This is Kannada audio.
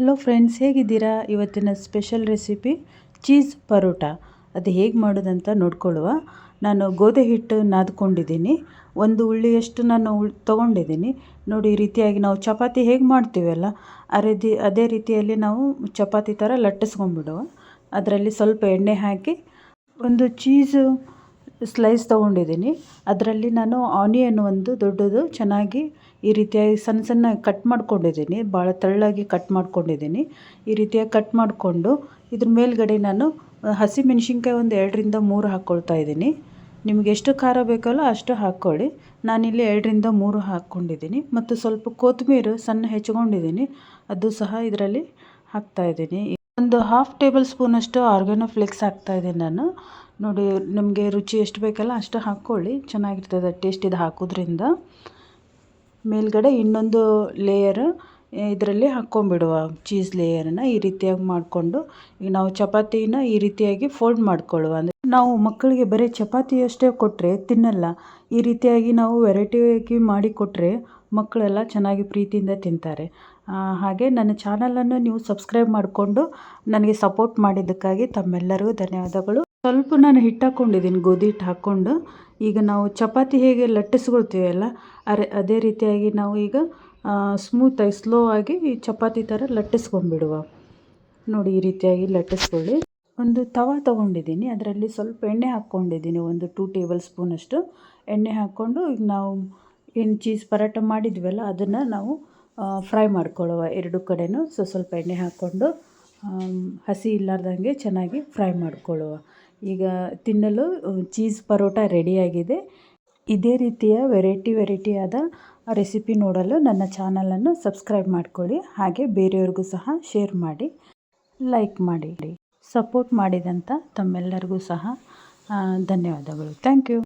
ಹಲೋ ಫ್ರೆಂಡ್ಸ್, ಹೇಗಿದ್ದೀರಾ? ಇವತ್ತಿನ ಸ್ಪೆಷಲ್ ರೆಸಿಪಿ ಚೀಸ್ ಪರೋಟ. ಅದು ಹೇಗೆ ಮಾಡೋದಂತ ನೋಡ್ಕೊಳ್ಳುವ. ನಾನು ಗೋಧಿ ಹಿಟ್ಟು ನಾದ್ಕೊಂಡಿದ್ದೀನಿ. ಒಂದು ಉಳ್ಳಿಯಷ್ಟು ನಾನು ತೊಗೊಂಡಿದ್ದೀನಿ. ನೋಡಿ, ಈ ರೀತಿಯಾಗಿ ನಾವು ಚಪಾತಿ ಹೇಗೆ ಮಾಡ್ತೀವಲ್ಲ ಅದೇ ರೀತಿಯಲ್ಲಿ ನಾವು ಚಪಾತಿ ಥರ ಲಟ್ಟಿಸ್ಕೊಂಡ್ಬಿಡುವ. ಅದರಲ್ಲಿ ಸ್ವಲ್ಪ ಎಣ್ಣೆ ಹಾಕಿ ಒಂದು ಚೀಸು ಸ್ಲೈಸ್ ತೊಗೊಂಡಿದ್ದೀನಿ. ಅದರಲ್ಲಿ ನಾನು ಆನಿಯನ್ ಒಂದು ದೊಡ್ಡದು ಚೆನ್ನಾಗಿ ಈ ರೀತಿಯಾಗಿ ಸಣ್ಣ ಸಣ್ಣ ಕಟ್ ಮಾಡ್ಕೊಂಡಿದ್ದೀನಿ. ಭಾಳ ತೆಳ್ಳಗೆ ಕಟ್ ಮಾಡ್ಕೊಂಡಿದ್ದೀನಿ. ಈ ರೀತಿಯಾಗಿ ಕಟ್ ಮಾಡಿಕೊಂಡು ಇದ್ರ ಮೇಲ್ಗಡೆ ನಾನು ಹಸಿಮೆಣ್ಸಿನ್ಕಾಯಿ ಒಂದು 2ರಿಂದ 3 ಹಾಕ್ಕೊಳ್ತಾ ಇದ್ದೀನಿ. ನಿಮಗೆ ಎಷ್ಟು ಖಾರ ಬೇಕಲ್ಲ ಅಷ್ಟು ಹಾಕ್ಕೊಳ್ಳಿ. ನಾನಿಲ್ಲಿ 2ರಿಂದ 3 ಹಾಕ್ಕೊಂಡಿದ್ದೀನಿ. ಮತ್ತು ಸ್ವಲ್ಪ ಕೊತ್ತಂಬರಿ ಸಣ್ಣ ಹೆಚ್ಕೊಂಡಿದ್ದೀನಿ, ಅದು ಸಹ ಇದರಲ್ಲಿ ಹಾಕ್ತಾಯಿದ್ದೀನಿ. ಒಂದು 1/2 ಟೇಬಲ್ ಸ್ಪೂನಷ್ಟು ಆರ್ಗ್ಯಾನೋ ಫ್ಲೇಕ್ಸ್ ಹಾಕ್ತಾಯಿದ್ದೀನಿ ನಾನು. ನೋಡಿ, ನಮಗೆ ರುಚಿ ಎಷ್ಟು ಬೇಕಲ್ಲ ಅಷ್ಟು ಹಾಕ್ಕೊಳ್ಳಿ, ಚೆನ್ನಾಗಿರ್ತದೆ ಟೇಸ್ಟ್ ಇದು ಹಾಕೋದ್ರಿಂದ. ಮೇಲ್ಗಡೆ ಇನ್ನೊಂದು ಲೇಯರ್ ಇದರಲ್ಲಿ ಹಾಕ್ಕೊಂಬಿಡುವ ಚೀಸ್ ಲೇಯರನ್ನು. ಈ ರೀತಿಯಾಗಿ ಮಾಡಿಕೊಂಡು ಈಗ ನಾವು ಚಪಾತಿನ ಈ ರೀತಿಯಾಗಿ ಫೋಲ್ಡ್ ಮಾಡ್ಕೊಳ್ಳುವ. ಅಂದರೆ ನಾವು ಮಕ್ಕಳಿಗೆ ಬರೀ ಚಪಾತಿ ಅಷ್ಟೇ ಕೊಟ್ಟರೆ ತಿನ್ನಲ್ಲ. ಈ ರೀತಿಯಾಗಿ ನಾವು ವೆರೈಟಿಯಾಗಿ ಮಾಡಿ ಕೊಟ್ಟರೆ ಮಕ್ಕಳೆಲ್ಲ ಚೆನ್ನಾಗಿ ಪ್ರೀತಿಯಿಂದ ತಿಂತಾರೆ. ಹಾಗೆ ನನ್ನ ಚಾನಲನ್ನು ನೀವು ಸಬ್ಸ್ಕ್ರೈಬ್ ಮಾಡಿಕೊಂಡು ನನಗೆ ಸಪೋರ್ಟ್ ಮಾಡಿದ್ದಕ್ಕಾಗಿ ತಮ್ಮೆಲ್ಲರಿಗೂ ಧನ್ಯವಾದಗಳು. ಸ್ವಲ್ಪ ನಾನು ಹಿಟ್ಟು ಹಾಕ್ಕೊಂಡಿದ್ದೀನಿ, ಗೋಧಿ ಹಿಟ್ಟು ಹಾಕ್ಕೊಂಡು. ಈಗ ನಾವು ಚಪಾತಿ ಹೇಗೆ ಲಟ್ಟಿಸ್ಕೊಳ್ತೀವಲ್ಲ ಅದೇ ರೀತಿಯಾಗಿ ನಾವು ಈಗ ಸ್ಮೂತಾಗಿ ಸ್ಲೋ ಆಗಿ ಈ ಚಪಾತಿ ಥರ ಲಟ್ಟಿಸ್ಕೊಂಡ್ಬಿಡುವ. ನೋಡಿ, ಈ ರೀತಿಯಾಗಿ ಲಟ್ಟಿಸ್ಕೊಳ್ಳಿ. ಒಂದು ತವಾ ತೊಗೊಂಡಿದ್ದೀನಿ, ಅದರಲ್ಲಿ ಸ್ವಲ್ಪ ಎಣ್ಣೆ ಹಾಕ್ಕೊಂಡಿದ್ದೀನಿ. ಒಂದು 2 ಟೇಬಲ್ ಸ್ಪೂನಷ್ಟು ಎಣ್ಣೆ ಹಾಕ್ಕೊಂಡು ಈಗ ನಾವು ಏನು ಚೀಸ್ ಪರೋಟ ಮಾಡಿದ್ವಲ್ಲ ಅದನ್ನು ನಾವು ಫ್ರೈ ಮಾಡ್ಕೊಳ್ಳುವ. 2 ಕಡೆನೂ ಸ್ವಲ್ಪ ಎಣ್ಣೆ ಹಾಕ್ಕೊಂಡು ಹಸಿ ಇಲ್ಲಾರ್ದಂಗೆ ಚೆನ್ನಾಗಿ ಫ್ರೈ ಮಾಡ್ಕೊಳ್ಳುವ. ಈಗ ತಿನ್ನಲು ಚೀಸ್ ಪರೋಟ ರೆಡಿಯಾಗಿದೆ. ಇದೇ ರೀತಿಯ ವೆರೈಟಿಯಾದ ರೆಸಿಪಿ ನೋಡಲು ನನ್ನ ಚಾನಲನ್ನು ಸಬ್ಸ್ಕ್ರೈಬ್ ಮಾಡ್ಕೊಳ್ಳಿ. ಹಾಗೆ ಬೇರೆಯವ್ರಿಗೂ ಸಹ ಶೇರ್ ಮಾಡಿ, ಲೈಕ್ ಮಾಡಿ. ಸಪೋರ್ಟ್ ಮಾಡಿದಂಥ ತಮ್ಮೆಲ್ಲರಿಗೂ ಸಹ ಧನ್ಯವಾದಗಳು. Thank you.